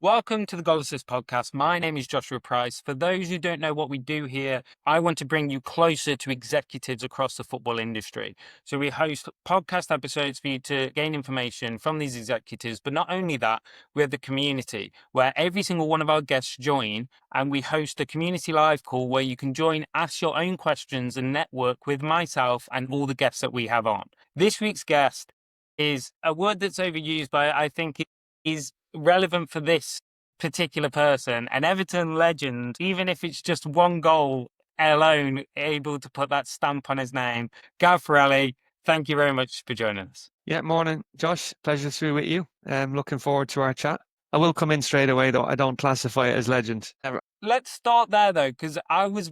Welcome to the Goal Assist podcast. My name is Joshua Price. For those who don't know what we do here, I want to bring you closer to executives across the football industry. So we host podcast episodes for you to gain information from these executives. But not only that, we have the community where every single one of our guests join, and we host a community live call where you can join, ask your own questions and network with myself and all the guests that we have on. This week's guest is a word that's overused, but I think it is relevant for this particular person, an Everton legend, even if it's just one goal alone, able to put that stamp on his name. FARRELLY, thank you very much for joining us. Yeah, morning, Josh. Pleasure to be with you. Looking forward to our chat. I will come in straight away, though. I don't classify it as legend ever. Let's start there, though, because I was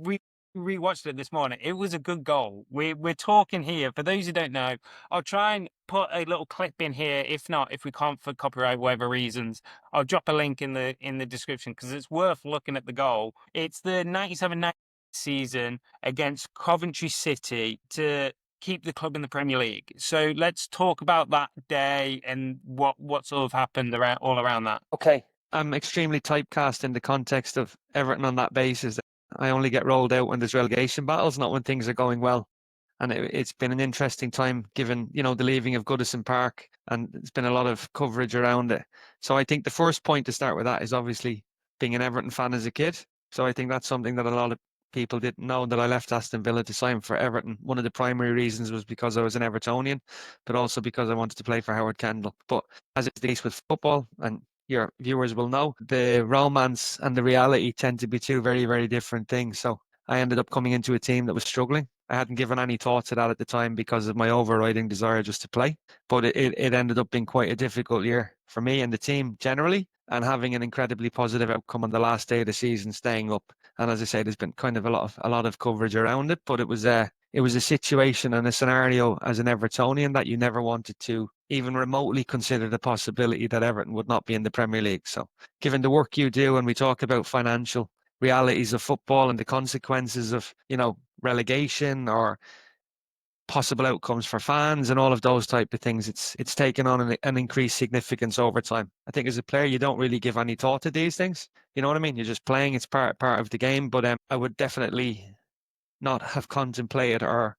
rewatched it this morning. It was a good goal. We're talking here. For those who don't know, I'll try and put a little clip in here. If not, if we can't for copyright whatever reasons, I'll drop a link in the description because it's worth looking at the goal. It's the 97-98 season against Coventry City to keep the club in the Premier League. So let's talk about that day and what sort of happened all around that. Okay. I'm extremely typecast in the context of Everton on that basis. I only get rolled out when there's relegation battles, not when things are going well. And it's been an interesting time given, the leaving of Goodison Park, and there's been a lot of coverage around it. So I think the first point to start with that is obviously being an Everton fan as a kid. So I think that's something that a lot of people didn't know, that I left Aston Villa to sign for Everton. One of the primary reasons was because I was an Evertonian, but also because I wanted to play for Howard Kendall. But as is the case with football, and your viewers will know, the romance and the reality tend to be two very, very different things. So I ended up coming into a team that was struggling. I hadn't given any thought to that at the time because of my overriding desire just to play. But it ended up being quite a difficult year for me and the team generally, and having an incredibly positive outcome on the last day of the season, staying up. And as I say, there's been kind of a lot of coverage around it, but it was a situation and a scenario as an Evertonian that you never wanted to even remotely consider the possibility that Everton would not be in the Premier League. So given the work you do, and we talk about financial realities of football and the consequences of, relegation or possible outcomes for fans and all of those type of things, it's taken on an increased significance over time. I think as a player, you don't really give any thought to these things. You know what I mean? You're just playing. It's part of the game. But I would definitely not have contemplated or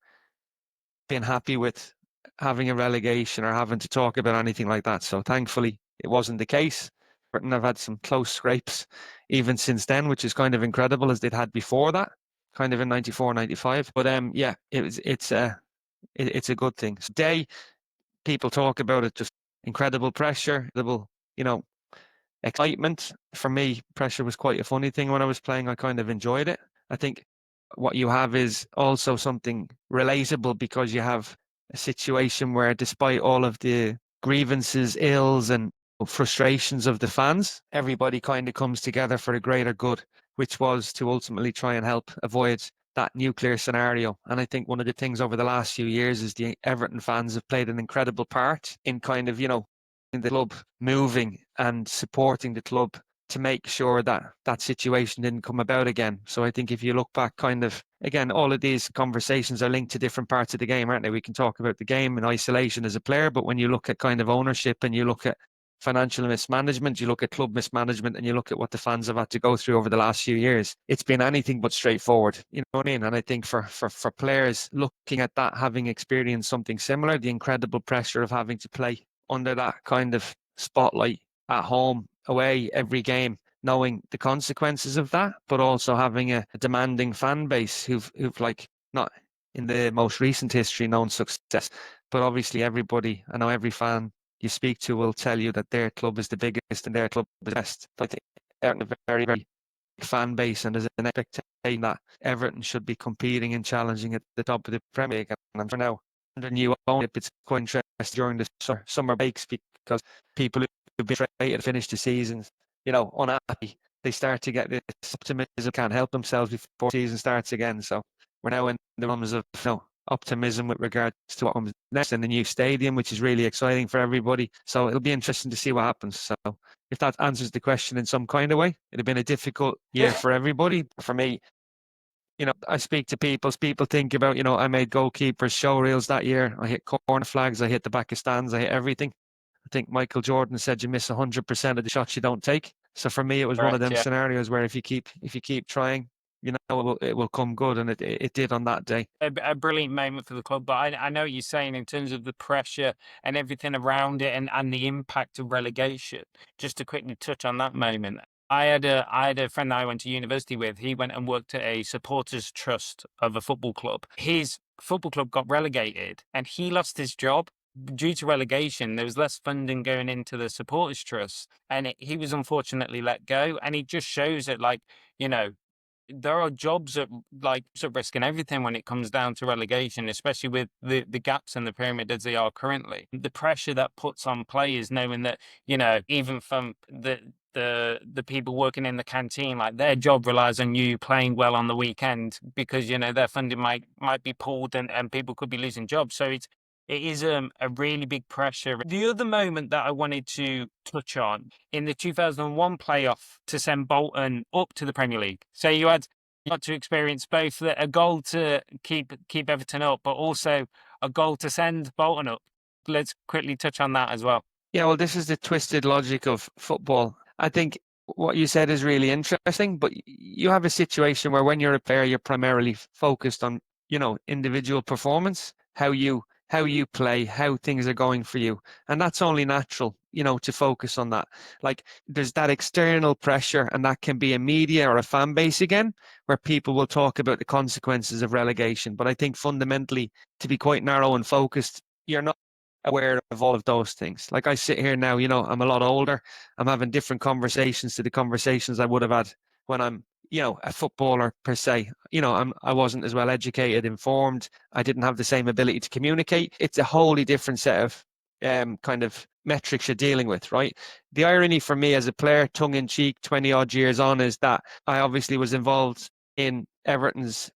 been happy with having a relegation or having to talk about anything like that. So thankfully, it wasn't the case. Britain have had some close scrapes even since then, which is kind of incredible, as they'd had before that, kind of in 94, 95. But yeah, it's a good thing. So today, people talk about it, just incredible pressure, incredible, excitement. For me, pressure was quite a funny thing when I was playing. I kind of enjoyed it. I think what you have is also something relatable, because you have a situation where, despite all of the grievances, ills, and frustrations of the fans, everybody kind of comes together for a greater good, which was to ultimately try and help avoid that nuclear scenario. And I think one of the things over the last few years is the Everton fans have played an incredible part in kind of, in the club moving and supporting the club to make sure that that situation didn't come about again. So I think if you look back, kind of, again, all of these conversations are linked to different parts of the game, aren't they? We can talk about the game in isolation as a player, but when you look at kind of ownership, and you look at financial mismanagement, you look at club mismanagement, and you look at what the fans have had to go through over the last few years, it's been anything but straightforward. You know what I mean? And I think for players looking at that, having experienced something similar, the incredible pressure of having to play under that kind of spotlight at home, away, every game, knowing the consequences of that, but also having a demanding fan base who've like, not in the most recent history known success, but obviously everybody, I know every fan you speak to will tell you that their club is the biggest and their club is the best. I think Everton a very, very big fan base, and there's an expectation that Everton should be competing and challenging at the top of the Premier League. And for now, under new ownership, it's quite interesting during the summer breaks, because people who've been ready to finish the season, unhappy, they start to get this optimism, can't help themselves before the season starts again. So we're now in the realms of optimism with regards to what comes next in the new stadium, which is really exciting for everybody. So it'll be interesting to see what happens. So if that answers the question in some kind of way, it'd have been a difficult year for everybody. For me, I speak to people think about, I made goalkeepers show reels that year. I hit corner flags, I hit the back of stands, I hit everything. I think Michael Jordan said you miss 100% of the shots you don't take. So for me, it was one of Correct. them Yeah. scenarios where if you keep trying, it will come good, and it did on that day. A brilliant moment for the club. But I know what you're saying in terms of the pressure and everything around it, and the impact of relegation. Just to quickly touch on that moment, I had a friend that I went to university with. He went and worked at a supporters trust of a football club. His football club got relegated, and he lost his job due to relegation. There was less funding going into the supporters trust, and he was unfortunately let go. And it just shows that, like, you know, there are jobs at risk and everything when it comes down to relegation, especially with the gaps in the pyramid as they are currently. The pressure that puts on players, knowing that, even from the people working in the canteen, like, their job relies on you playing well on the weekend, because their funding might be pulled, and people could be losing jobs. So it is a really big pressure. The other moment that I wanted to touch on, in the 2001 playoff to send Bolton up to the Premier League. So you got to experience both a goal to keep Everton up, but also a goal to send Bolton up. Let's quickly touch on that as well. Yeah, well, this is the twisted logic of football. I think what you said is really interesting, but you have a situation where when you're a player, you're primarily focused on, individual performance, how you play, how things are going for you. And that's only natural, to focus on that. Like, there's that external pressure, and that can be a media or a fan base again, where people will talk about the consequences of relegation. But I think fundamentally, to be quite narrow and focused, you're not aware of all of those things. Like, I sit here now, I'm a lot older. I'm having different conversations to the conversations I would have had when I'm, a footballer per se. I wasn't as well educated, informed. I didn't have the same ability to communicate. It's a wholly different set of kind of metrics you're dealing with, right? The irony for me as a player, tongue in cheek, 20 odd years on, is that I obviously was involved in Everton's,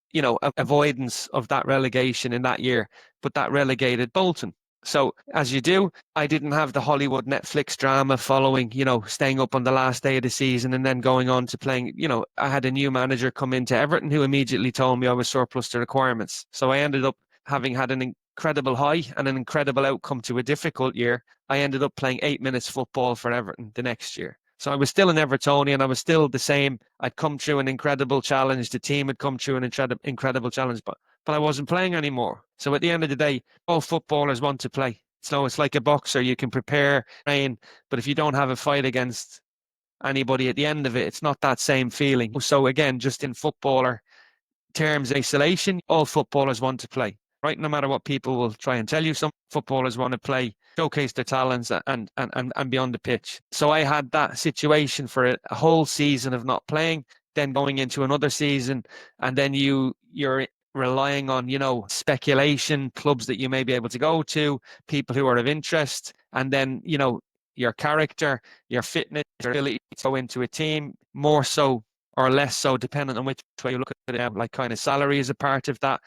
avoidance of that relegation in that year, but that relegated Bolton. So, as you do, I didn't have the Hollywood Netflix drama following, staying up on the last day of the season and then going on to playing. I had a new manager come into Everton who immediately told me I was surplus to requirements. So I ended up having had an incredible high and an incredible outcome to a difficult year. I ended up playing 8 minutes football for Everton the next year. So I was still an Evertonian. I was still the same. I'd come through an incredible challenge. The team had come through an incredible challenge, but I wasn't playing anymore. So at the end of the day, all footballers want to play. So it's like a boxer. You can prepare, train, but if you don't have a fight against anybody at the end of it, it's not that same feeling. So again, just in footballer terms, isolation, all footballers want to play, right? No matter what people will try and tell you, some footballers want to play, showcase their talents and be on the pitch. So I had that situation for a whole season of not playing, then going into another season, and then you're relying on, speculation, clubs that you may be able to go to, people who are of interest, and then, your character, your fitness, your ability to go into a team, more so or less so, depending on which way you look at it. Like, kind of salary is a part of that,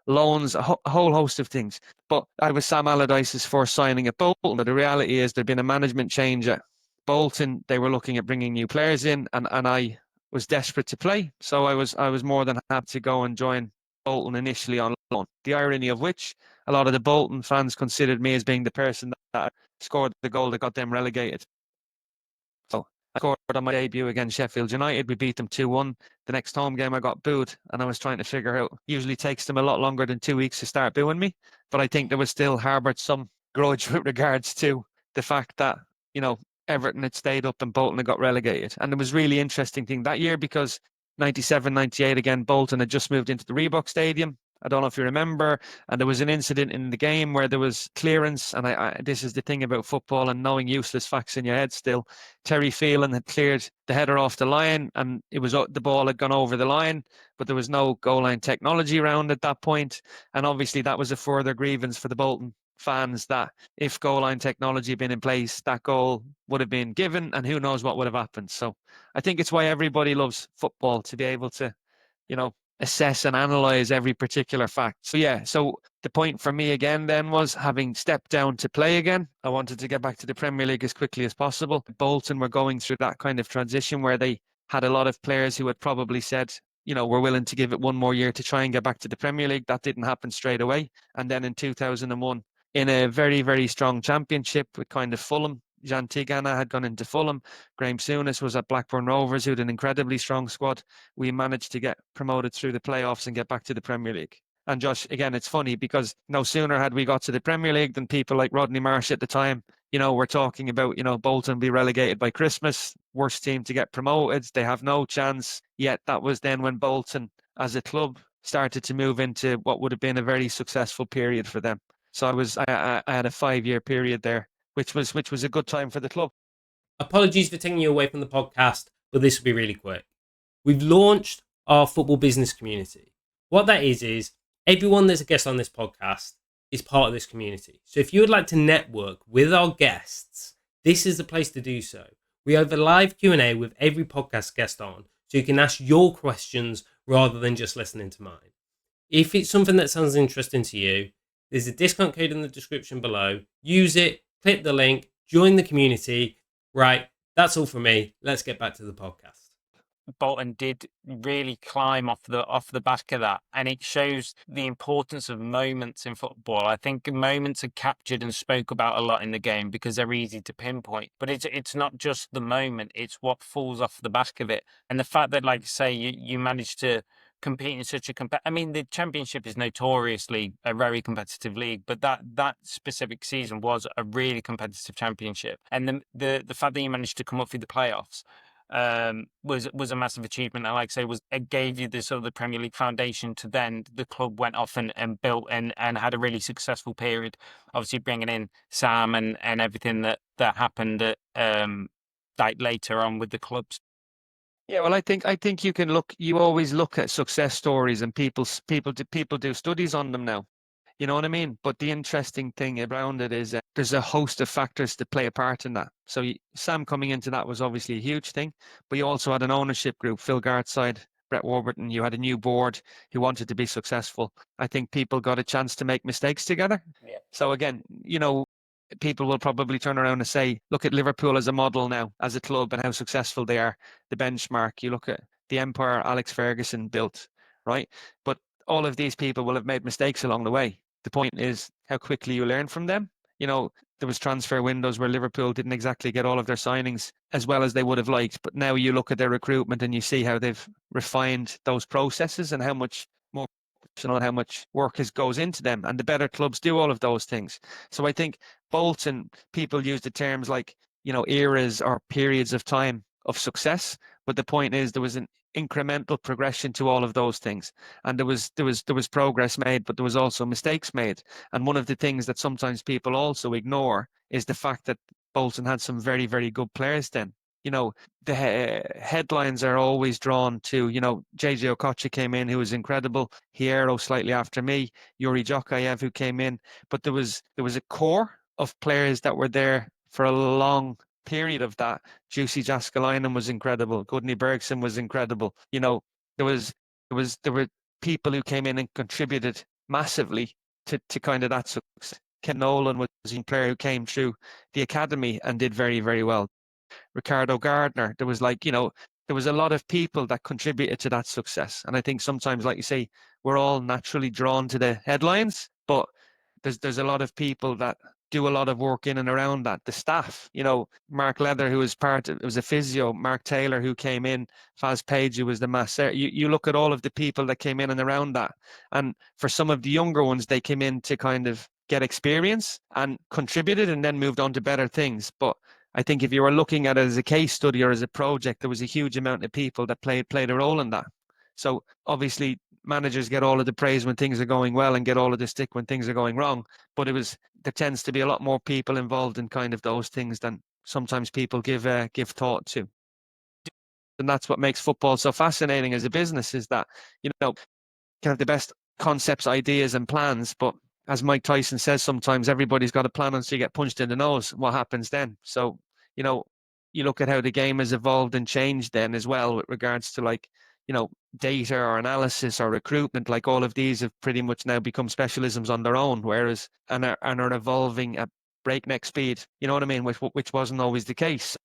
loans, a whole host of things. But I was Sam Allardyce's first signing at Bolton. But the reality is there'd been a management change at Bolton. They were looking at bringing new players in, and I was desperate to play. So I was more than happy to go and join Bolton initially on loan. The irony of which, a lot of the Bolton fans considered me as being the person that scored the goal that got them relegated. So I scored on my debut against Sheffield United. We beat them 2-1. The next home game I got booed, and I was trying to figure out, usually takes them a lot longer than 2 weeks to start booing me. But I think there was still harboured some grudge with regards to the fact that, Everton had stayed up and Bolton had got relegated. And it was really interesting thing that year because 97, 98 again, Bolton had just moved into the Reebok Stadium. I don't know if you remember, and there was an incident in the game where there was clearance, and this is the thing about football and knowing useless facts in your head still. Terry Phelan had cleared the header off the line, and the ball had gone over the line, but there was no goal line technology around at that point, and obviously that was a further grievance for the Bolton fans, that if goal line technology had been in place, that goal would have been given, and who knows what would have happened. So I think it's why everybody loves football, to be able to, assess and analyze every particular fact. So yeah, so the point for me again then was, having stepped down to play again, I wanted to get back to the Premier League as quickly as possible. Bolton were going through that kind of transition where they had a lot of players who had probably said, we're willing to give it one more year to try and get back to the Premier League. That didn't happen straight away. And then in 2001, in a very, very strong championship with kind of Fulham, Jean Tigana had gone into Fulham. Graham Souness was at Blackburn Rovers, who had an incredibly strong squad. We managed to get promoted through the playoffs and get back to the Premier League. And Josh, again, it's funny because no sooner had we got to the Premier League than people like Rodney Marsh at the time, we're talking about, Bolton be relegated by Christmas, worst team to get promoted. They have no chance. Yet that was then when Bolton, as a club, started to move into what would have been a very successful period for them. So I had a 5-year period there, which was a good time for the club. Apologies for taking you away from the podcast, but this will be really quick. We've launched our football business community. What that is everyone that's a guest on this podcast is part of this community. So if you would like to network with our guests, this is the place to do so. We have a live Q&A with every podcast guest on, so you can ask your questions rather than just listening to mine. If it's something that sounds interesting to you, there's a discount code in the description below. Use it, click the link, join the community. Right, that's all from me. Let's get back to the podcast. Bolton did really climb off the back of that, and it shows the importance of moments in football. I think moments are captured and spoke about a lot in the game because they're easy to pinpoint, but it's not just the moment, it's what falls off the back of it. And the fact that, like you say, you managed to compete in such a I mean, the Championship is notoriously a very competitive league, but that specific season was a really competitive Championship, and the fact that you managed to come up through the playoffs was a massive achievement. And like I say, it gave you this sort of the Premier League foundation to then the club went off and built and had a really successful period. Obviously bringing in Sam and everything that happened at, like later on with the clubs. Yeah, well, I think you always look at success stories and people do studies on them now. You know what I mean? But the interesting thing around it is there's a host of factors that play a part in that. So Sam coming into that was obviously a huge thing, but you also had an ownership group, Phil Gartside, Brett Warburton. You had a new board who wanted to be successful. I think people got a chance to make mistakes together. Yeah. So again, people will probably turn around and say, look at Liverpool as a model now, as a club, and how successful they are, the benchmark. You look at the empire Alex Ferguson built, right? But all of these people will have made mistakes along the way. The point is how quickly you learn from them. There was transfer windows where Liverpool didn't exactly get all of their signings as well as they would have liked. But now you look at their recruitment and you see how they've refined those processes and how much more professional and how much work goes into them. And the better clubs do all of those things. So I think Bolton, people use the terms like, eras or periods of time of success. But the point is there was an incremental progression to all of those things, and there was progress made, but there was also mistakes made. And one of the things that sometimes people also ignore is the fact that Bolton had some very, very good players then. The headlines are always drawn to, JJ Okocha came in, who was incredible. Hierro slightly after me, Yuri Jokayev, who came in. But there was a core of players that were there for a long period of that. Juicy Jaskalainen was incredible. Gudni Bergson was incredible. There were people who came in and contributed massively to kind of that success. Ken Nolan was a player who came through the academy and did very, very well. Ricardo Gardner. There was there was a lot of people that contributed to that success. And I think sometimes, like you say, we're all naturally drawn to the headlines, but there's a lot of people that do a lot of work in and around that. The staff, Mark Leather, who was was a physio, Mark Taylor, who came in, Faz Page, who was the masseur. You look at all of the people that came in and around that. And for some of the younger ones, they came in to kind of get experience and contributed and then moved on to better things. But I think if you were looking at it as a case study or as a project, there was a huge amount of people that played a role in that. So obviously managers get all of the praise when things are going well and get all of the stick when things are going wrong. But there tends to be a lot more people involved in kind of those things than sometimes people give thought to. And that's what makes football so fascinating as a business, is that, can have the best concepts, ideas and plans, but as Mike Tyson says, sometimes everybody's got a plan until you get punched in the nose. What happens then? So, you look at how the game has evolved and changed then as well with regards to data or analysis or recruitment. Like all of these have pretty much now become specialisms on their own, whereas and are evolving at breakneck speed. You know what I mean? Which wasn't always the case.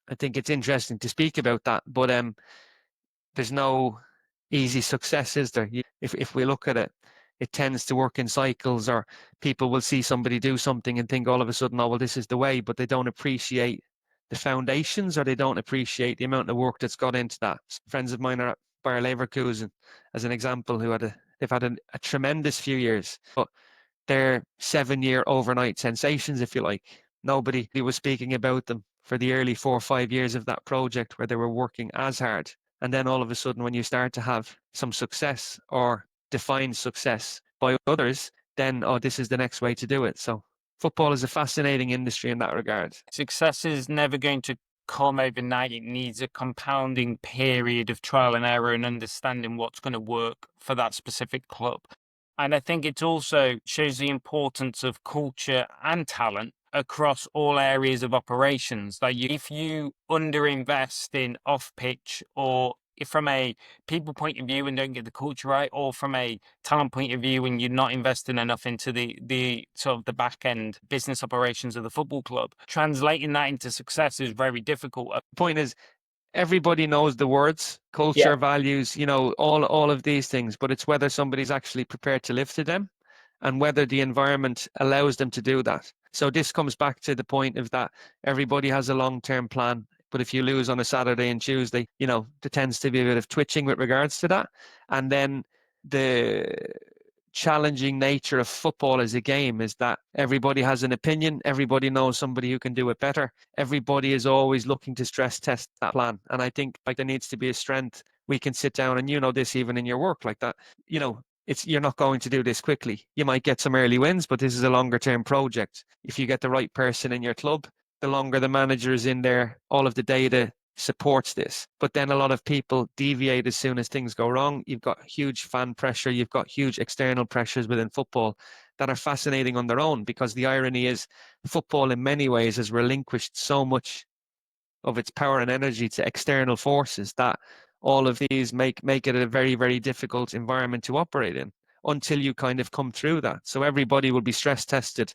I think it's interesting to speak about that, but there's no easy success, is there? If we look at it, it tends to work in cycles, or people will see somebody do something and think all of a sudden, oh, well, this is the way, but they don't appreciate the foundations, or they don't appreciate the amount of work that's got into that. Friends of mine are at Bayer Leverkusen, as an example, they've had a tremendous few years, but they're 7-year overnight sensations, if you like. Nobody was speaking about them for the early 4 or 5 years of that project where they were working as hard. And then all of a sudden, when you start to have some success or defined success by others, then, oh, this is the next way to do it. So football is a fascinating industry in that regard. Success is never going to come overnight. It needs a compounding period of trial and error and understanding what's going to work for that specific club. And I think it also shows the importance of culture and talent across all areas of operations. Like if you underinvest in off pitch, or if from a people point of view and don't get the culture right, or from a talent point of view and you're not investing enough into the sort of the back end business operations of the football club, translating that into success is very difficult. The point is, everybody knows the words, culture, values, all of these things, but it's whether somebody's actually prepared to live to them and whether the environment allows them to do that. So this comes back to the point of that everybody has a long-term plan, but if you lose on a Saturday and Tuesday, there tends to be a bit of twitching with regards to that. And then the challenging nature of football as a game is that everybody has an opinion, everybody knows somebody who can do it better, everybody is always looking to stress test that plan. And I think there needs to be a strength. We can sit down, and this even in your work like that, you're not going to do this quickly. You might get some early wins, but this is a longer term project. If you get the right person in your club, the longer the manager is in there, all of the data supports this. But then a lot of people deviate as soon as things go wrong. You've got huge fan pressure, you've got huge external pressures within football that are fascinating on their own, because the irony is football in many ways has relinquished so much of its power and energy to external forces that all of these make it a very, very difficult environment to operate in until you kind of come through that. So everybody will be stress tested,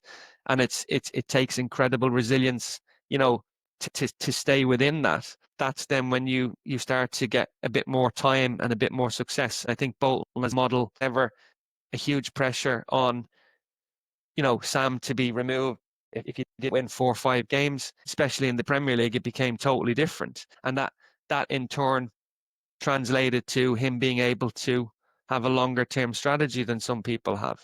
and it takes incredible resilience, to stay within that. That's then when you start to get a bit more time and a bit more success. I think Bolton as model, ever a huge pressure on, Sam to be removed. If you did win 4 or 5 games, especially in the Premier League, it became totally different. And that in turn translated to him being able to have a longer term strategy than some people have.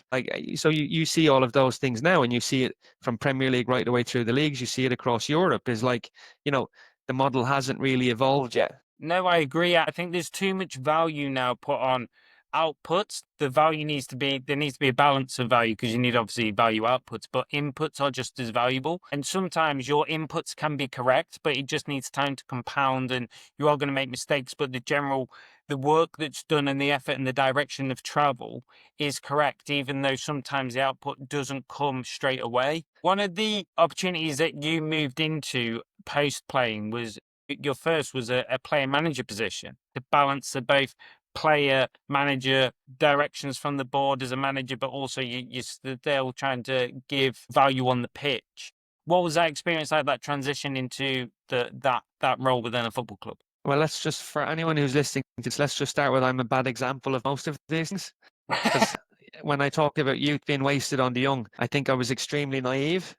So you see all of those things now, and you see it from Premier League right the way through the leagues. You see it across Europe. Is the model hasn't really evolved yet. No, I agree. I think there's too much value now put on outputs. There needs to be a balance of value, because you need obviously value outputs, but inputs are just as valuable. And sometimes your inputs can be correct, but it just needs time to compound, and you are going to make mistakes. But the work that's done and the effort and the direction of travel is correct, even though sometimes the output doesn't come straight away. One of the opportunities that you moved into post playing was your first was a player manager position, to balance the both player manager directions from the board as a manager, but also you're still trying to give value on the pitch. What was that experience like, that transition into that role within a football club? Well, for anyone who's listening to this, let's just start with, I'm a bad example of most of these things. Because when I talk about youth being wasted on the young, I think I was extremely naive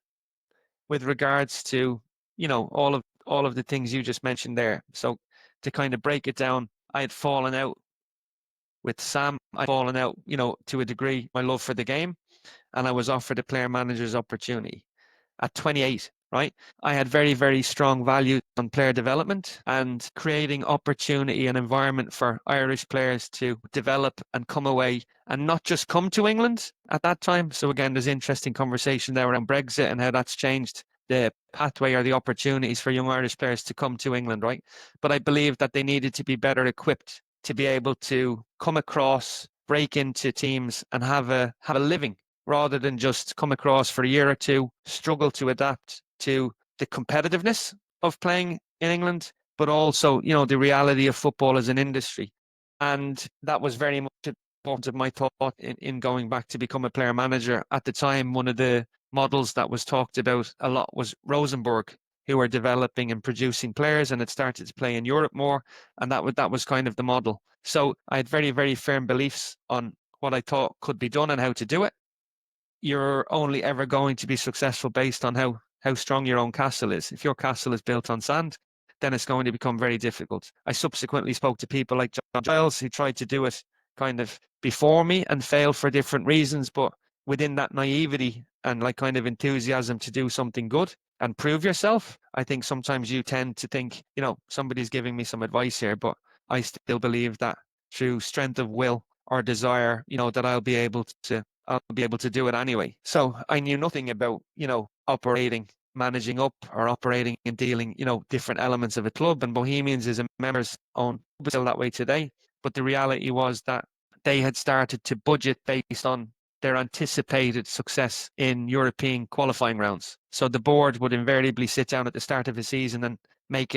with regards to, all of the things you just mentioned there. So to kind of break it down, I had fallen out with Sam. I'd fallen out, to a degree, my love for the game, and I was offered a player manager's opportunity at 28. Right. I had very, very strong values on player development and creating opportunity and environment for Irish players to develop and come away, and not just come to England at that time. So again, there's interesting conversation there around Brexit and how that's changed the pathway or the opportunities for young Irish players to come to England. Right. But I believe that they needed to be better equipped to be able to come across, break into teams and have a living, rather than just come across for a year or two, struggle to adapt to the competitiveness of playing in England, but also, the reality of football as an industry. And that was very much part of my thought in going back to become a player manager. At the time, one of the models that was talked about a lot was Rosenborg, who were developing and producing players, and had started to play in Europe more. And that was kind of the model. So I had very, very firm beliefs on what I thought could be done and how to do it. You're only ever going to be successful based on how strong your own castle is. If your castle is built on sand, then it's going to become very difficult. I subsequently spoke to people like John Giles, who tried to do it kind of before me and failed for different reasons. But within that naivety and like kind of enthusiasm to do something good and prove yourself, I think sometimes you tend to think, somebody's giving me some advice here, but I still believe that through strength of will or desire, that I'll be able to do it anyway. So I knew nothing about, operating, managing up or operating and dealing, different elements of a club. And Bohemians is a members owned club, still that way today. But the reality was that they had started to budget based on their anticipated success in European qualifying rounds. So the board would invariably sit down at the start of a season and make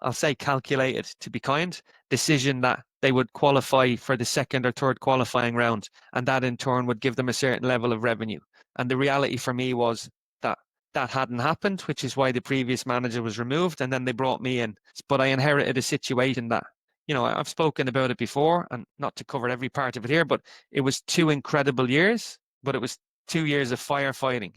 I'll say calculated to be kind, decision that they would qualify for the second or third qualifying round. And that in turn would give them a certain level of revenue. And the reality for me was that hadn't happened, which is why the previous manager was removed. And then they brought me in. But I inherited a situation that, I've spoken about it before, and not to cover every part of it here, but it was 2 incredible years, but it was 2 years of firefighting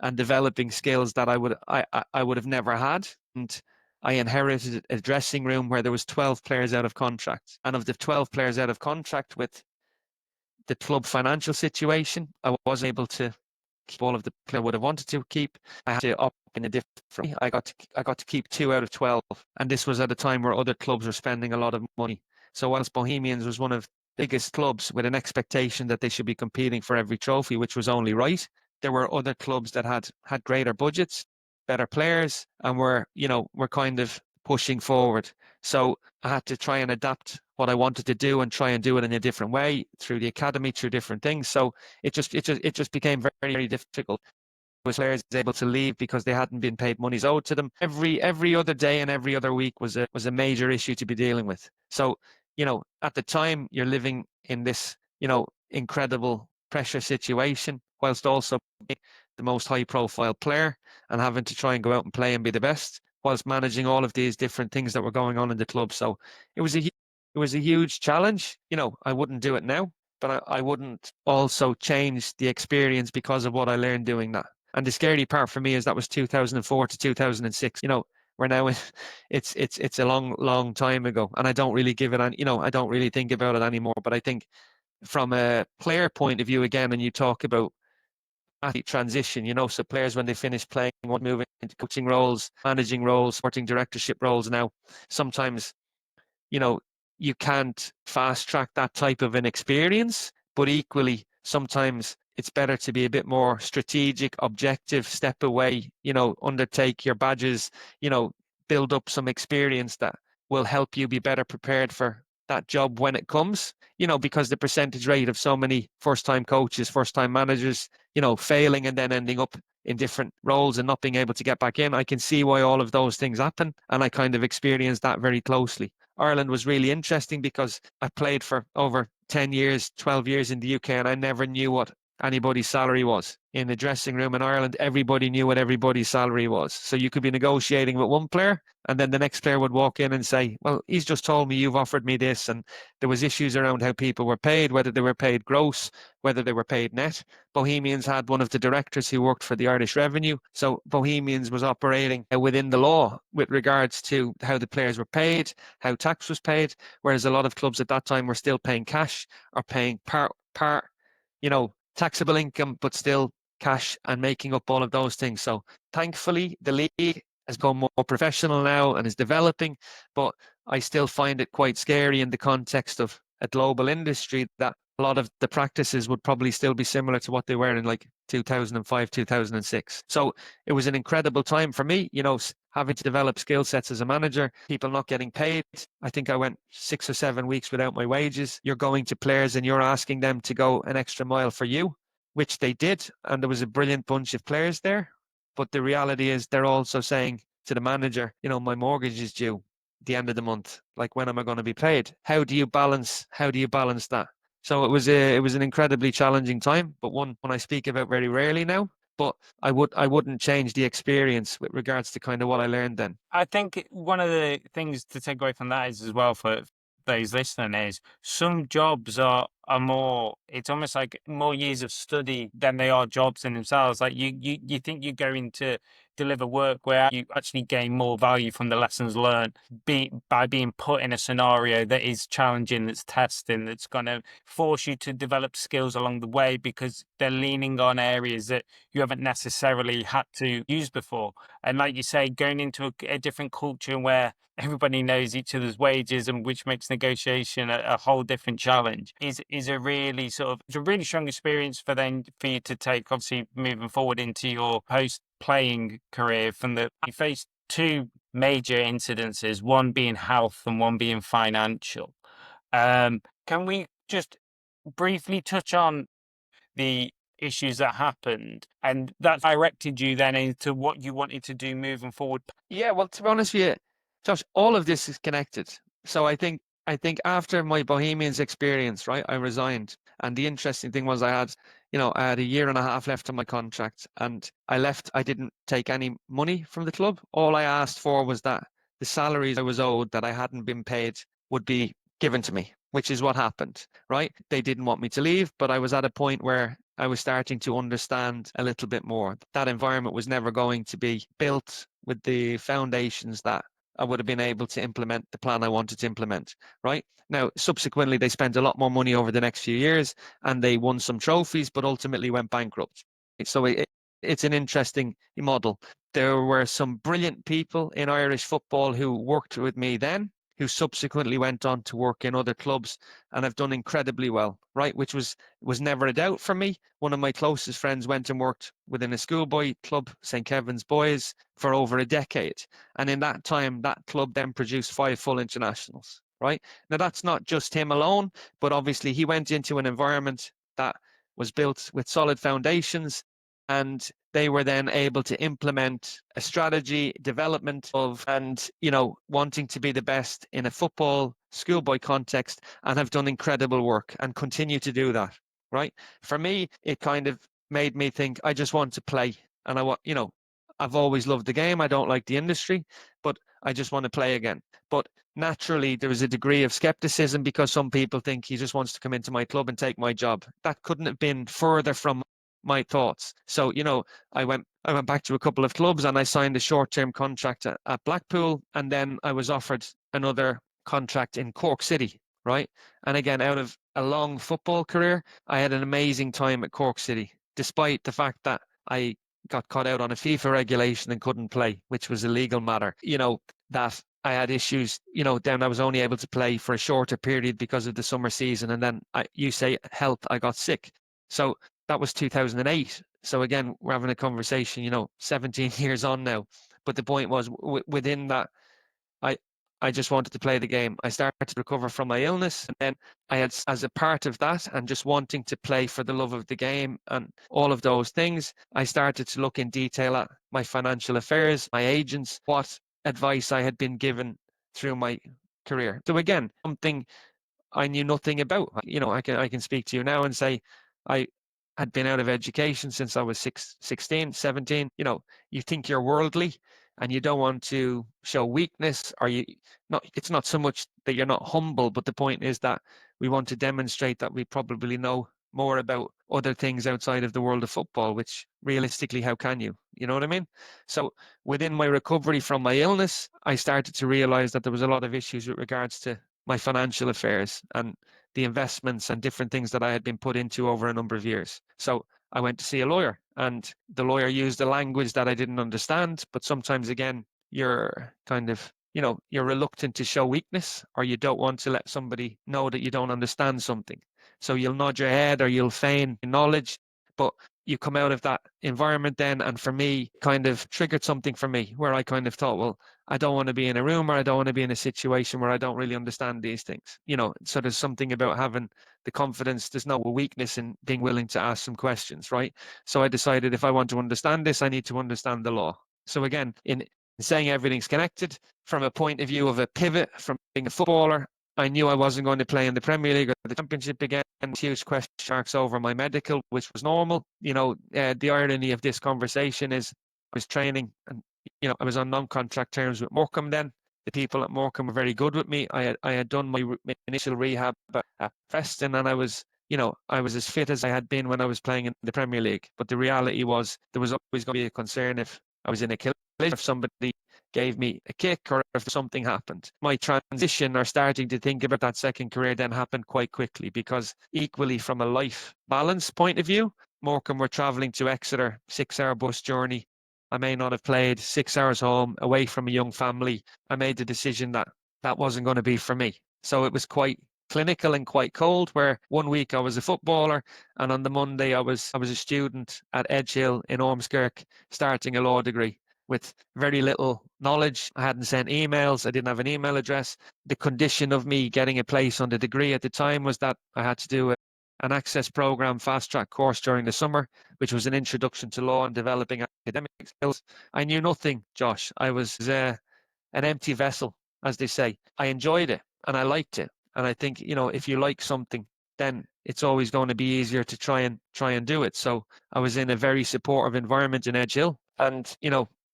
and developing skills that I would have never had. And I inherited a dressing room where there was 12 players out of contract. And of the 12 players out of contract, with the club financial situation, I was able to keep all of the players I would have wanted to keep. I had to up in a different. I got to keep 2 out of 12, and this was at a time where other clubs were spending a lot of money. So whilst Bohemians was one of the biggest clubs with an expectation that they should be competing for every trophy, which was only right, there were other clubs that had greater budgets, better players, and were kind of pushing forward. So I had to try and adapt what I wanted to do and try and do it in a different way through the academy, through different things. So it just became very, very difficult. Players able to leave because they hadn't been paid monies owed to them. Every other day and every other week was a major issue to be dealing with. So, at the time you're living in this, incredible pressure situation, whilst also being the most high profile player and having to try and go out and play and be the best, whilst managing all of these different things that were going on in the club. So it was a huge challenge. I wouldn't do it now, but I wouldn't also change the experience because of what I learned doing that. And the scary part for me is that was 2004 to 2006. We're now in, it's a long, long time ago, and I don't really give it on. I don't really think about it anymore. But I think from a player point of view, again, and you talk about athlete transition, so players when they finish playing want to move into coaching roles, managing roles, sporting directorship roles. Now, sometimes, you can't fast track that type of an experience, but equally, sometimes it's better to be a bit more strategic, objective, step away, undertake your badges, build up some experience that will help you be better prepared for that job when it comes, because the percentage rate of so many first-time coaches, first-time managers, failing and then ending up in different roles and not being able to get back in. I can see why all of those things happen, and I kind of experienced that very closely. Ireland was really interesting because I played for over 10 years, 12 years in the UK, and I never knew what anybody's salary was. In the dressing room in Ireland, everybody knew what everybody's salary was. So you could be negotiating with one player, and then the next player would walk in and say, well, he's just told me you've offered me this. And there was issues around how people were paid, whether they were paid gross, whether they were paid net. Bohemians had one of the directors who worked for the Irish Revenue. So Bohemians was operating within the law with regards to how the players were paid, how tax was paid, whereas a lot of clubs at that time were still paying cash or paying part, taxable income, but still cash, and making up all of those things. So thankfully, the league has gone more professional now and is developing, but I still find it quite scary in the context of a global industry that a lot of the practices would probably still be similar to what they were in like 2005, 2006. So it was an incredible time for me, having to develop skill sets as a manager, people not getting paid. I think I went 6 or 7 weeks without my wages. You're going to players and you're asking them to go an extra mile for you, which they did. And there was a brilliant bunch of players there. But the reality is they're also saying to the manager, my mortgage is due at the end of the month. Like, when am I going to be paid? How do you balance that? So it was an incredibly challenging time, but one I speak about very rarely now. But I wouldn't change the experience with regards to kind of what I learned then. I think one of the things to take away from that is as well, for those listening is some jobs are more, it's almost like more years of study than they are jobs in themselves. Like you think you're going to deliver work where you actually gain more value from the lessons learned by being put in a scenario that is challenging, that's testing, that's going to force you to develop skills along the way, because they're leaning on areas that you haven't necessarily had to use before. And like you say, going into a different culture where everybody knows each other's wages, and which makes negotiation a whole different challenge, is a really it's a really strong experience for you to take, obviously moving forward into your post playing career. You faced two major incidences, one being health and one being financial. Can we just briefly touch on the issues that happened and that directed you then into what you wanted to do moving forward? Yeah, well, to be honest with you, Josh, all of this is connected. So I think after my Bohemians experience, right, I resigned. And the interesting thing was I had a year and a half left on my contract, and I left. I didn't take any money from the club. All I asked for was that the salaries I was owed that I hadn't been paid would be given to me, which is what happened, right? They didn't want me to leave, but I was at a point where I was starting to understand a little bit more. That environment was never going to be built with the foundations that I would have been able to implement the plan I wanted to implement, right? Now, subsequently, they spent a lot more money over the next few years, and they won some trophies, but ultimately went bankrupt. So it's an interesting model. There were some brilliant people in Irish football who worked with me then, who subsequently went on to work in other clubs and have done incredibly well, right? Which was never a doubt for me. One of my closest friends went and worked within a schoolboy club, St. Kevin's Boys, for over a decade. And in that time, that club then produced 5 full internationals, right? Now, that's not just him alone, but obviously he went into an environment that was built with solid foundations, and they were then able to implement a strategy development and wanting to be the best in a football schoolboy context, and have done incredible work and continue to do that, right? For me, it kind of made me think I just want to play, and I've always loved the game. I don't like the industry, but I just want to play again. But naturally, there is a degree of skepticism because some people think he just wants to come into my club and take my job. That couldn't have been further from my thoughts. So, I went back to a couple of clubs and I signed a short-term contract at Blackpool, and then I was offered another contract in Cork City, right? And again, out of a long football career, I had an amazing time at Cork City, despite the fact that I got caught out on a FIFA regulation and couldn't play, which was a legal matter. That I had issues, then I was only able to play for a shorter period because of the summer season. And then health, I got sick. So that was 2008. So again, we're having a conversation, 17 years on now. But the point was, within that, I just wanted to play the game. I started to recover from my illness, and then I had, as a part of that, and just wanting to play for the love of the game and all of those things, I started to look in detail at my financial affairs, my agents, what advice I had been given through my career. So again, something I knew nothing about. I can speak to you now and say I had been out of education since I was 16, 17. You think you're worldly and you don't want to show weakness, or it's not so much that you're not humble, but the point is that we want to demonstrate that we probably know more about other things outside of the world of football, which realistically, how can you? You know what I mean? So within my recovery from my illness, I started to realize that there was a lot of issues with regards to my financial affairs and the investments and different things that I had been put into over a number of years. So I went to see a lawyer, and the lawyer used a language that I didn't understand. But sometimes, again, you're kind of, you're reluctant to show weakness, or you don't want to let somebody know that you don't understand something. So you'll nod your head or you'll feign knowledge, but you come out of that environment then, and for me, kind of triggered something for me where I kind of thought, well, I don't want to be in a room, or I don't want to be in a situation where I don't really understand these things. So there's something about having the confidence. There's no weakness in being willing to ask some questions, right? So I decided if I want to understand this, I need to understand the law. So again, in saying everything's connected, from a point of view of a pivot from being a footballer, I knew I wasn't going to play in the Premier League or the Championship again. Huge question marks over my medical, which was normal. The irony of this conversation is I was training, and I was on non-contract terms with Morecambe then. The people at Morecambe were very good with me. I had done my initial rehab at Preston, and I was as fit as I had been when I was playing in the Premier League. But the reality was there was always going to be a concern if I was in a collision, if somebody gave me a kick, or if something happened. My transition or starting to think about that second career then happened quite quickly, because equally from a life balance point of view, Morecambe were travelling to Exeter, 6-hour bus journey. I may not have played, 6 hours home, away from a young family. I made the decision that that wasn't going to be for me. So it was quite clinical and quite cold, where one week I was a footballer, and on the Monday I was a student at Edgehill in Ormskirk, starting a law degree with very little knowledge. I hadn't sent emails. I didn't have an email address. The condition of me getting a place on the degree at the time was that I had to do an access program fast track course during the summer, which was an introduction to law and developing academic skills. I knew nothing, Josh. I was an empty vessel, as they say. I enjoyed it and I liked it. And I think, if you like something, then it's always going to be easier to try and do it. So I was in a very supportive environment in Edgehill, and,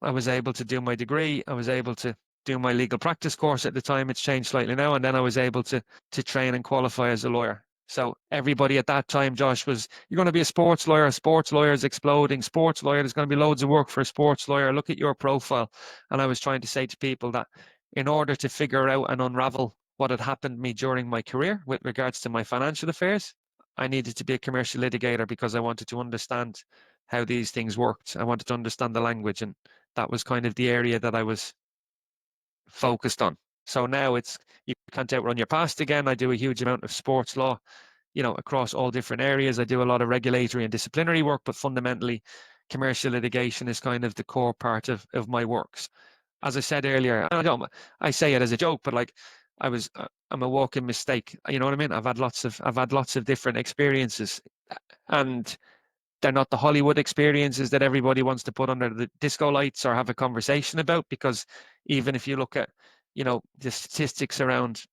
I was able to do my degree. I was able to do my legal practice course at the time. It's changed slightly now. And then I was able to train and qualify as a lawyer. So everybody at that time, Josh, was, you're going to be a sports lawyer. A sports lawyer is exploding. Sports lawyer, there's going to be loads of work for a sports lawyer. Look at your profile. And I was trying to say to people that in order to figure out and unravel what had happened to me during my career with regards to my financial affairs, I needed to be a commercial litigator, because I wanted to understand how these things worked. I wanted to understand the language, and that was kind of the area that I was focused on. So now you can't outrun your past again. I do a huge amount of sports law, across all different areas. I do a lot of regulatory and disciplinary work, but fundamentally, commercial litigation is kind of the core part of my works. As I said earlier, I say it as a joke, but like I'm a walking mistake. You know what I mean? I've had lots of different experiences, and they're not the Hollywood experiences that everybody wants to put under the disco lights or have a conversation about. Because even if you look at, the statistics around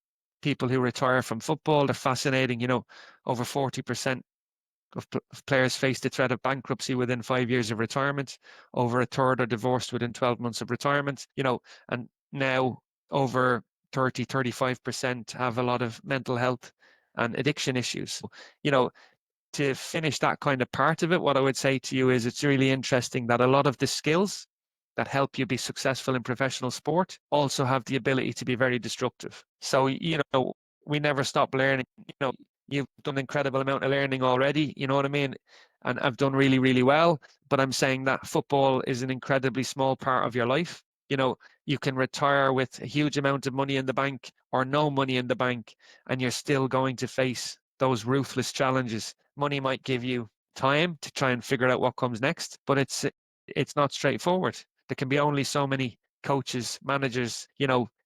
people who retire from football, they're fascinating. Over 40% of players face the threat of bankruptcy within 5 years of retirement. Over a third are divorced within 12 months of retirement, and now over 35% have a lot of mental health and addiction issues. To finish that kind of part of it, what I would say to you is, it's really interesting that a lot of the skills that help you be successful in professional sport also have the ability to be very destructive. So, we never stop learning. You've done an incredible amount of learning already, you know what I mean? And I've done really, really well. But I'm saying that football is an incredibly small part of your life. You can retire with a huge amount of money in the bank or no money in the bank, and you're still going to face those ruthless challenges. Money might give you time to try and figure out what comes next, but it's not straightforward. There can be only so many coaches, managers,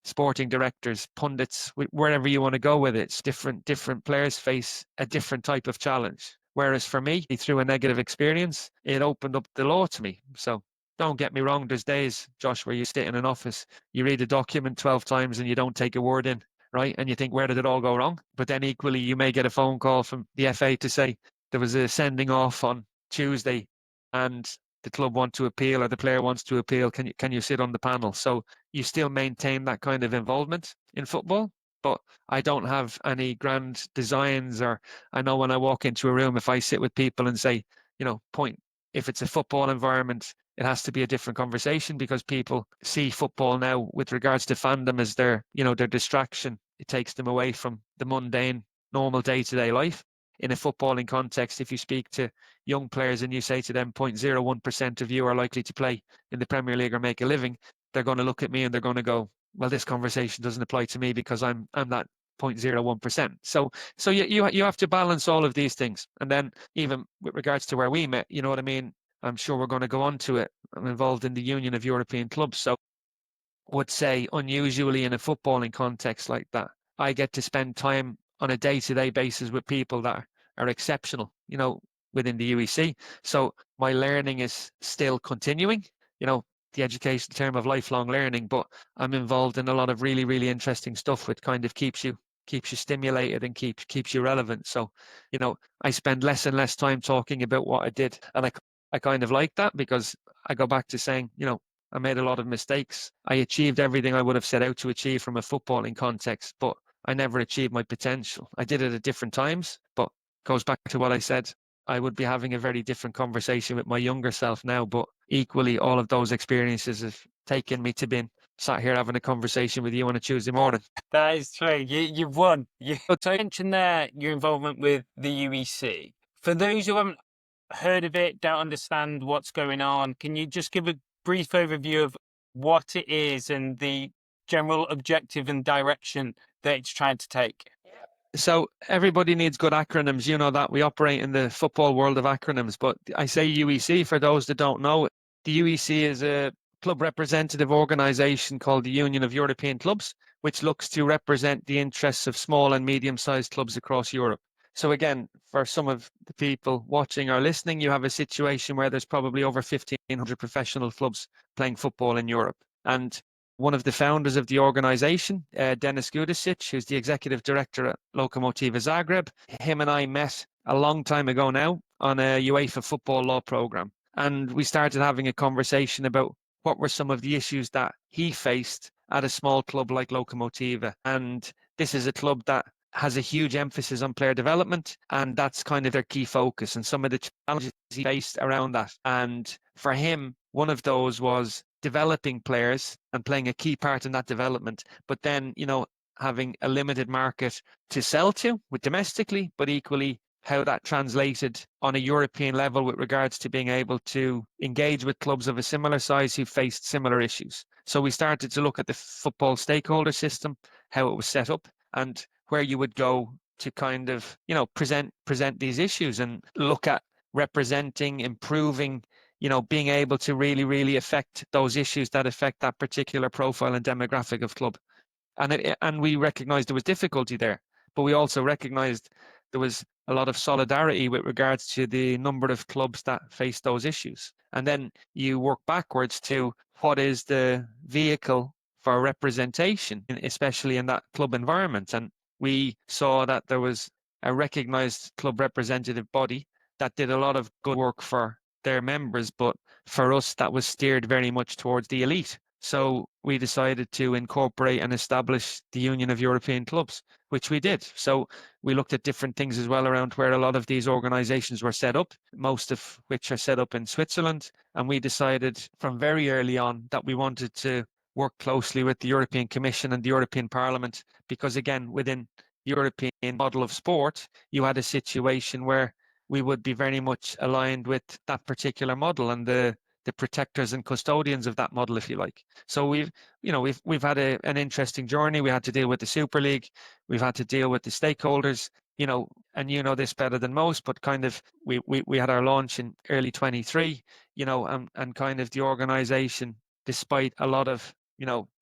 sporting directors, pundits, wherever you want to go with it. It's different players face a different type of challenge. Whereas for me, through a negative experience, it opened up the law to me. So don't get me wrong, there's days, Josh, where you sit in an office, you read a document 12 times and you don't take a word in, right? And you think, where did it all go wrong? But then equally, you may get a phone call from the FA to say there was a sending off on Tuesday and the club want to appeal, or the player wants to appeal. Can you sit on the panel? So you still maintain that kind of involvement in football. But I don't have any grand designs, or I know when I walk into a room, if I sit with people and say, if it's a football environment, it has to be a different conversation, because people see football now with regards to fandom as their distraction. It takes them away from the mundane, normal day-to-day life. In a footballing context, if you speak to young players and you say to them 0.01% of you are likely to play in the Premier League or make a living, they're going to look at me and they're going to go, well, this conversation doesn't apply to me because I'm that 0.01%. So you have to balance all of these things. And then even with regards to where we met, you know what I mean? I'm sure we're going to go on to it. I'm involved in the Union of European Clubs. So would say unusually in a footballing context like that, I get to spend time on a day-to-day basis with people that are exceptional, within the UEC. So my learning is still continuing, the education term of lifelong learning, but I'm involved in a lot of really, really interesting stuff which kind of keeps you stimulated and keeps you relevant. So, I spend less and less time talking about what I did. And I kind of like that, because I go back to saying, I made a lot of mistakes. I achieved everything I would have set out to achieve from a footballing context, but I never achieved my potential. I did it at different times, but goes back to what I said. I would be having a very different conversation with my younger self now, but equally, all of those experiences have taken me to being sat here having a conversation with you on a Tuesday morning. That is true. You've won. But So you mentioned there your involvement with the UEC. For those who haven't heard of it, don't understand what's going on, can you just give a brief overview of what it is and the general objective and direction that it's trying to take? So everybody needs good acronyms. You know that we operate in the football world of acronyms, but I say UEC for those that don't know. The UEC is a club representative organisation called the Union of European Clubs, which looks to represent the interests of small and medium-sized clubs across Europe. So again, for some of the people watching or listening, you have a situation where there's probably over 1,500 professional clubs playing football in Europe. And one of the founders of the organization, Denis Gudicic, who's the executive director at Lokomotiva Zagreb. Him and I met a long time ago now on a UEFA football law program. And we started having a conversation about what were some of the issues that he faced at a small club like Lokomotiva. And this is a club that has a huge emphasis on player development, and that's kind of their key focus and some of the challenges he faced around that. And for him, one of those was developing players and playing a key part in that development, but then, having a limited market to sell to with domestically, but equally how that translated on a European level with regards to being able to engage with clubs of a similar size who faced similar issues. So we started to look at the football stakeholder system, how it was set up, and where you would go to kind of, present these issues and look at representing, improving, being able to really, really affect those issues that affect that particular profile and demographic of club. And we recognized there was difficulty there, but we also recognized there was a lot of solidarity with regards to the number of clubs that face those issues. And then you work backwards to what is the vehicle for representation, especially in that club environment. And we saw that there was a recognized club representative body that did a lot of good work for their members, but for us, that was steered very much towards the elite. So we decided to incorporate and establish the Union of European Clubs, which we did. So we looked at different things as well around where a lot of these organizations were set up, most of which are set up in Switzerland. And we decided from very early on that we wanted to work closely with the European Commission and the European Parliament, because again, within the European model of sport, you had a situation where we would be very much aligned with that particular model and the protectors and custodians of that model, if you like. So we've had an interesting journey. We had to deal with the Super League. We've had to deal with the stakeholders, and you know this better than most, but kind of we had our launch in early 23, and kind of the organization, despite a lot of,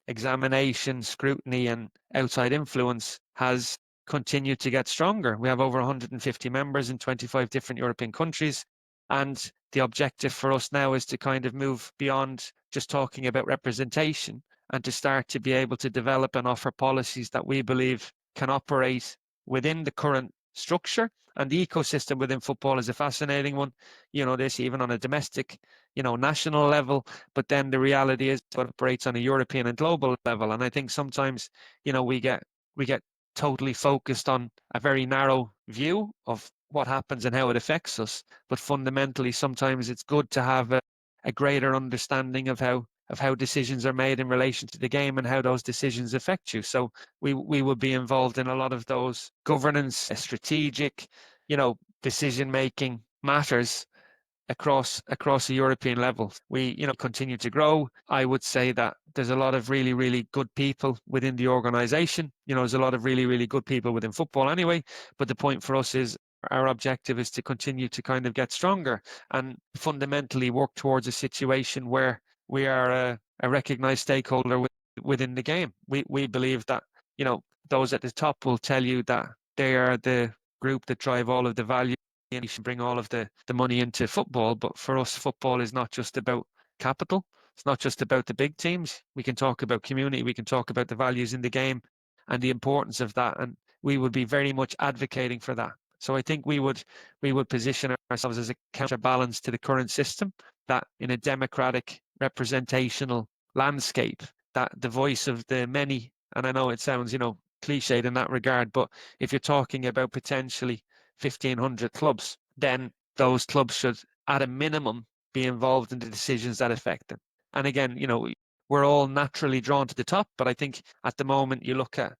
examination, scrutiny and outside influence, has continued to get stronger. We have over 150 members in 25 different European countries. And the objective for us now is to kind of move beyond just talking about representation and to start to be able to develop and offer policies that we believe can operate within the current structure. And the ecosystem within football is a fascinating one. This even on a domestic, national level, but then the reality is it operates on a European and global level. And I think sometimes, we get totally focused on a very narrow view of what happens and how it affects us. But fundamentally, sometimes it's good to have a greater understanding of how decisions are made in relation to the game and how those decisions affect you. So we will be involved in a lot of those governance, strategic, decision-making matters across a European level. We, continue to grow. I would say that there's a lot of really, really good people within the organization. There's a lot of really, really good people within football anyway. But the point for us is our objective is to continue to kind of get stronger and fundamentally work towards a situation where we are a recognized stakeholder within the game. We believe that, those at the top will tell you that they are the group that drive all of the value and you should bring all of the money into football. But for us, football is not just about capital. It's not just about the big teams. We can talk about community. We can talk about the values in the game and the importance of that. And we would be very much advocating for that. So I think we would position ourselves as a counterbalance to the current system that in a democratic, representational landscape, that the voice of the many. And I know it sounds, cliched in that regard, but if you're talking about potentially 1,500 clubs, then those clubs should, at a minimum, be involved in the decisions that affect them. And again, we're all naturally drawn to the top, but I think at the moment you look at,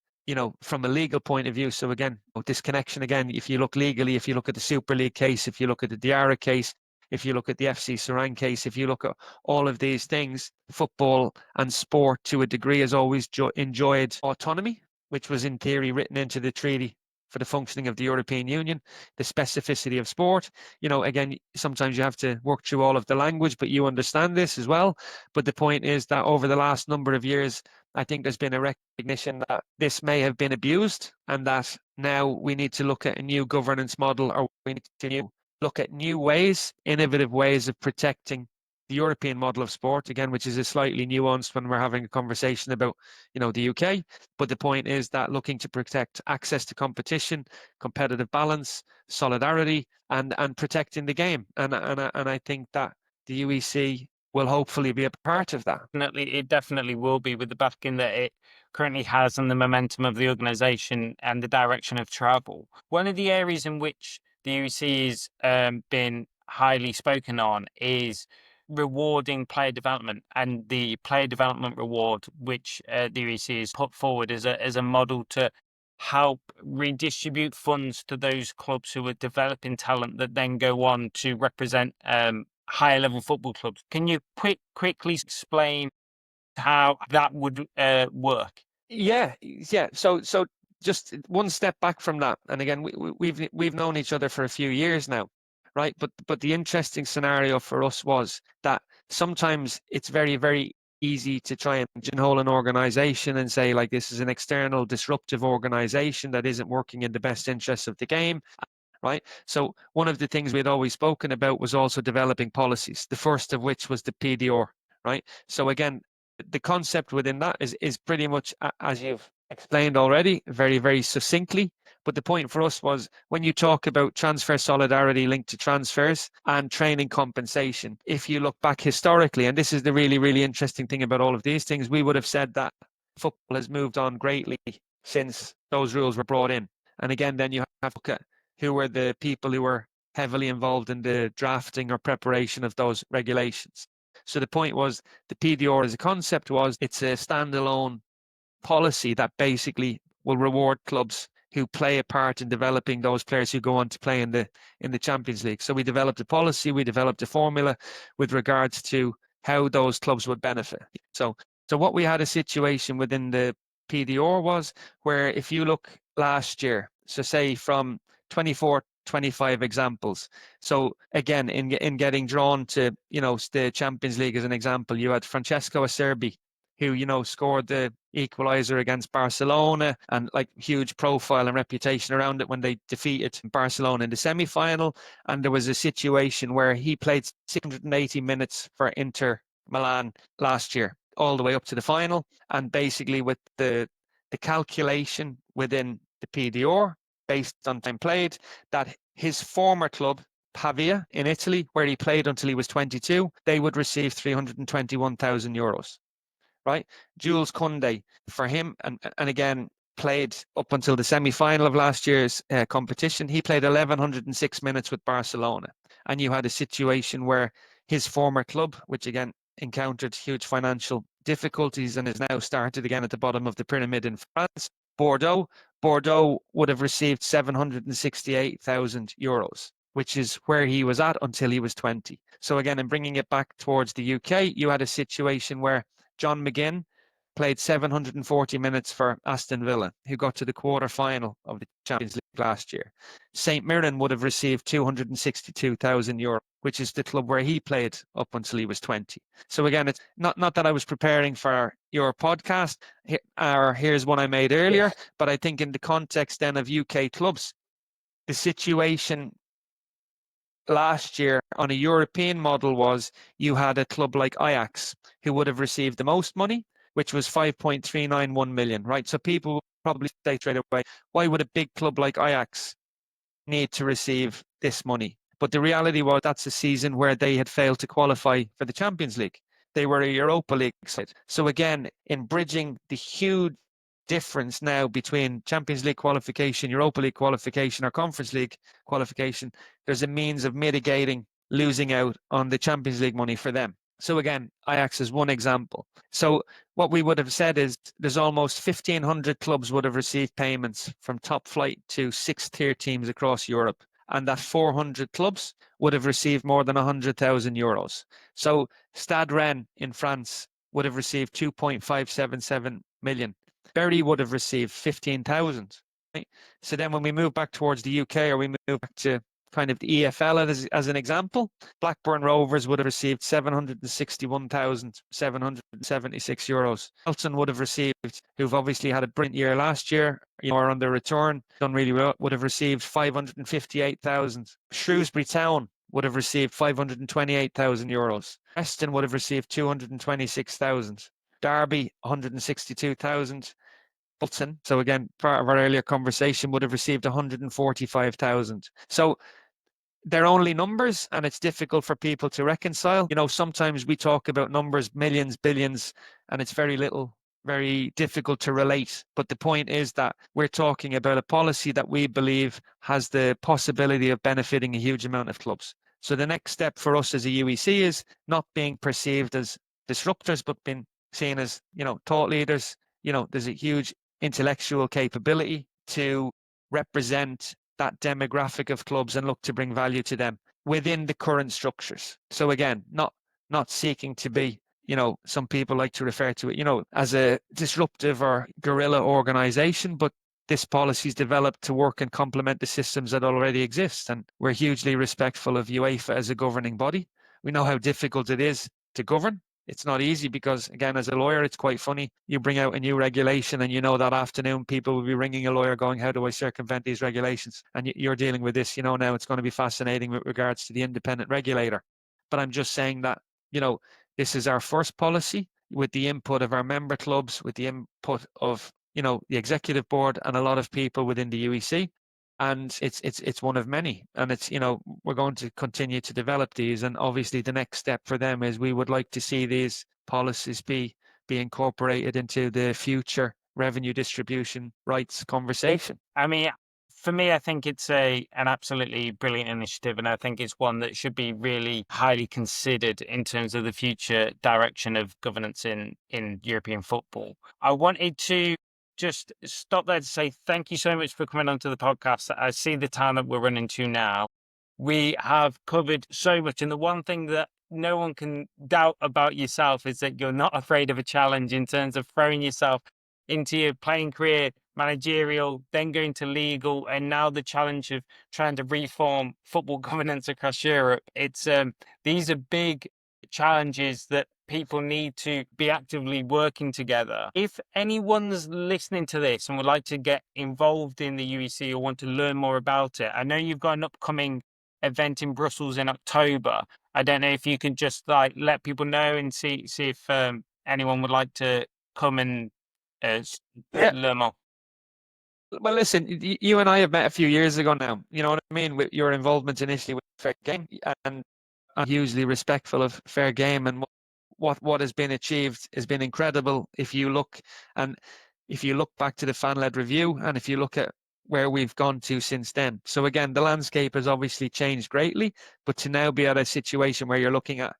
from a legal point of view. So again, this connection again, if you look legally, if you look at the Super League case, if you look at the Diarra case, if you look at the FC Saran case, if you look at all of these things, football and sport to a degree has always enjoyed autonomy, which was in theory written into the treaty for the functioning of the European Union, the specificity of sport. Again, sometimes you have to work through all of the language, but you understand this as well. But the point is that over the last number of years, I think there's been a recognition that this may have been abused, and that now we need to look at a new governance model, or we need to look at new ways, innovative ways of protecting the European model of sport, again, which is a slightly nuanced when we're having a conversation about, the UK. But the point is that looking to protect access to competition, competitive balance, solidarity, and protecting the game. And I think that the UEC will hopefully be a part of that. It definitely will be, with the backing that it currently has and the momentum of the organisation and the direction of travel. One of the areas in which the UEC has been highly spoken on is rewarding player development, and the player development reward, which the UEC has put forward as a model to help redistribute funds to those clubs who are developing talent that then go on to represent higher level football clubs. Can you quickly explain how that would work? Yeah. So just one step back from that, and again, we've known each other for a few years now, right? But the interesting scenario for us was that sometimes it's very, very easy to try and pigeonhole an organization and say, like, this is an external disruptive organization that isn't working in the best interests of the game. Right. So one of the things we'd always spoken about was also developing policies, the first of which was the PDR. Right. So again, the concept within that is pretty much, as you've explained already, very, very succinctly. But the point for us was, when you talk about transfer solidarity linked to transfers and training compensation, if you look back historically, and this is the really, really interesting thing about all of these things, we would have said that football has moved on greatly since those rules were brought in. And again, then you have to look at who were the people who were heavily involved in the drafting or preparation of those regulations. So the point was, the PDR as a concept was, it's a standalone policy that basically will reward clubs who play a part in developing those players who go on to play in the Champions League. So we developed a policy, we developed a formula with regards to how those clubs would benefit. So what we had a situation within the PDR was where, if you look last year, so say from 24, 25 examples. So again, in getting drawn to, the Champions League as an example, you had Francesco Acerbi, who, scored the equalizer against Barcelona, and like huge profile and reputation around it when they defeated Barcelona in the semi-final. And there was a situation where he played 680 minutes for Inter Milan last year, all the way up to the final. And basically with the calculation within the PDR, based on time played, that his former club, Pavia in Italy, where he played until he was 22, they would receive 321,000 euros, right? Jules Koundé, for him, and again, played up until the semi-final of last year's competition. He played 1,106 minutes with Barcelona. And you had a situation where his former club, which again encountered huge financial difficulties and is now started again at the bottom of the pyramid in France, Bordeaux would have received 768,000 euros, which is where he was at until he was 20. So again, in bringing it back towards the UK, you had a situation where John McGinn played 740 minutes for Aston Villa, who got to the quarter-final of the Champions League last year. St. Mirren would have received 262,000 euros, which is the club where he played up until he was 20. So again, it's not that I was preparing for your podcast, or here's one I made earlier, but I think in the context then of UK clubs, the situation last year on a European model was, you had a club like Ajax who would have received the most money, which was 5.391 million, right? So people will probably say straight away, why would a big club like Ajax need to receive this money? But the reality was, that's a season where they had failed to qualify for the Champions League. they were a Europa League side. So again, in bridging the huge difference now between Champions League qualification, Europa League qualification, or Conference League qualification, there's a means of mitigating losing out on the Champions League money for them. So again, Ajax is one example. So what we would have said is there's almost 1,500 clubs would have received payments from top flight to 6th-tier teams across Europe, and that 400 clubs would have received more than 100,000 euros. So Stade Rennes in France would have received 2.577 million. Bury would have received 15,000. Right? So then when we move back towards the UK, or we move back to kind of the EFL as an example, Blackburn Rovers would have received 761,776 euros. Elton would have received, who've obviously had a brilliant year last year, are on their return, done really well, would have received 558,000. Shrewsbury Town would have received 528,000 euros. Preston would have received 226,000. Derby, 162,000. Bolton, so again, part of our earlier conversation, would have received 145,000. So they're only numbers, and it's difficult for people to reconcile. Sometimes we talk about numbers, millions, billions, and it's very difficult to relate. But the point is that we're talking about a policy that we believe has the possibility of benefiting a huge amount of clubs. So the next step for us as a UEC is not being perceived as disruptors, but being seen as, thought leaders. There's a huge intellectual capability to represent that demographic of clubs and look to bring value to them within the current structures. So again, not seeking to be, some people like to refer to it, as a disruptive or guerrilla organization, but this policy is developed to work and complement the systems that already exist. And we're hugely respectful of UEFA as a governing body. We know how difficult it is to govern. It's not easy because, again, as a lawyer, it's quite funny. You bring out a new regulation and that afternoon people will be ringing a lawyer going, how do I circumvent these regulations? And you're dealing with this, now it's going to be fascinating with regards to the independent regulator. But I'm just saying that, this is our first policy with the input of our member clubs, with the input of, the executive board and a lot of people within the UEC. And it's one of many, and it's we're going to continue to develop these, and obviously the next step for them is we would like to see these policies be incorporated into the future revenue distribution rights conversation. I mean, for me, I think it's an absolutely brilliant initiative, and I think it's one that should be really highly considered in terms of the future direction of governance in European football. I wanted to just stop there to say thank you so much for coming onto the podcast. I see the time that we're running to now. We have covered so much, and the one thing that no one can doubt about yourself is that you're not afraid of a challenge in terms of throwing yourself into your playing career, managerial, then going to legal, and now the challenge of trying to reform football governance across Europe. It's these are big challenges that people need to be actively working together. If anyone's listening to this and would like to get involved in the UEC or want to learn more about it, I know you've got an upcoming event in Brussels in October. I don't know if you can just let people know and see if anyone would like to come and learn more. Well, listen, you and I have met a few years ago now. You know what I mean? With your involvement initially with Fair Game, and I'm hugely respectful of Fair Game, and what has been achieved has been incredible. If you look back to the fan-led review, and if you look at where we've gone to since then. So again, the landscape has obviously changed greatly, but to now be at a situation where you're looking at,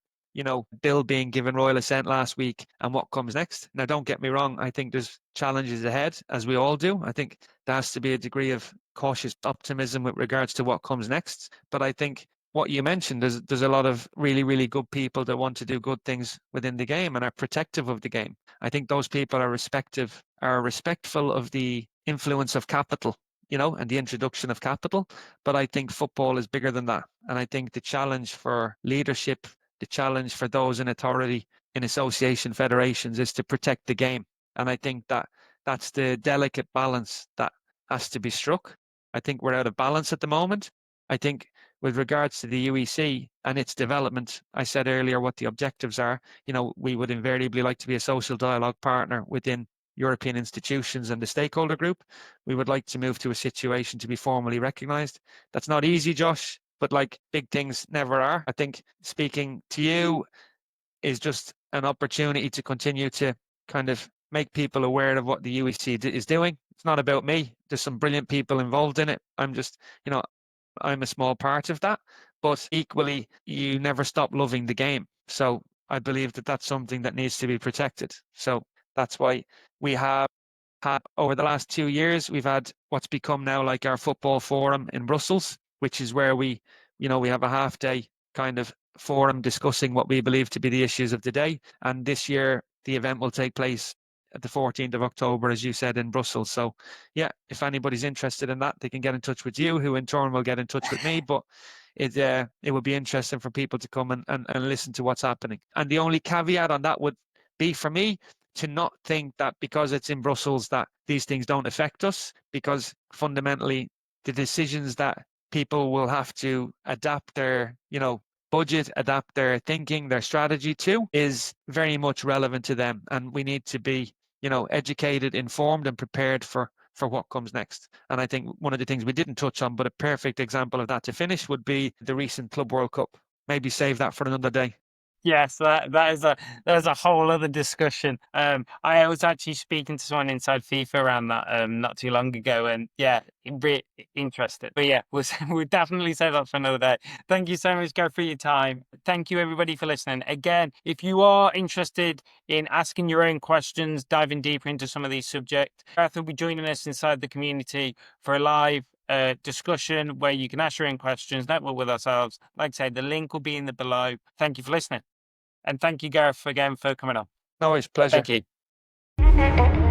Bill being given royal assent last week and what comes next. Now, don't get me wrong. I think there's challenges ahead, as we all do. I think there has to be a degree of cautious optimism with regards to what comes next. But I think what you mentioned, there's a lot of really, really good people that want to do good things within the game and are protective of the game. I think those people are respectful of the influence of capital, and the introduction of capital. But I think football is bigger than that. And I think the challenge for leadership, the challenge for those in authority in association federations is to protect the game. And I think that's the delicate balance that has to be struck. I think we're out of balance at the moment. I think with regards to the UEC and its development, I said earlier what the objectives are. We would invariably like to be a social dialogue partner within European institutions and the stakeholder group. We would like to move to a situation to be formally recognized. That's not easy, Josh, but big things never are. I think speaking to you is just an opportunity to continue to kind of make people aware of what the UEC is doing. It's not about me. There's some brilliant people involved in it. I'm just, I'm a small part of that, but equally, you never stop loving the game. So I believe that that's something that needs to be protected. So that's why we have had, over the last 2 years, we've had what's become now like our football forum in Brussels, which is where we have a half day kind of forum discussing what we believe to be the issues of the day. And this year, the event will take place at the 14th of October, as you said, in Brussels. So yeah, if anybody's interested in that, they can get in touch with you, who in turn will get in touch with me. But it would be interesting for people to come and listen to what's happening. And the only caveat on that would be, for me, to not think that because it's in Brussels that these things don't affect us, because fundamentally the decisions that people will have to adapt their, budget, adapt their thinking, their strategy to, is very much relevant to them. And we need to be, educated, informed, and prepared for what comes next. And I think one of the things we didn't touch on, but a perfect example of that to finish, would be the recent Club World Cup. Maybe save that for another day. Yes, that is a whole other discussion. I was actually speaking to someone inside FIFA around that not too long ago, and yeah, interested. But yeah, we'll definitely save that for another day. Thank you so much, Gareth, for your time. Thank you, everybody, for listening. Again, if you are interested in asking your own questions, diving deeper into some of these subjects, Gareth will be joining us inside the community for a live discussion where you can ask your own questions, network with ourselves. Like I say, the link will be in the below. Thank you for listening. And thank you, Gareth, again for coming on. No, it's a pleasure. Thank you.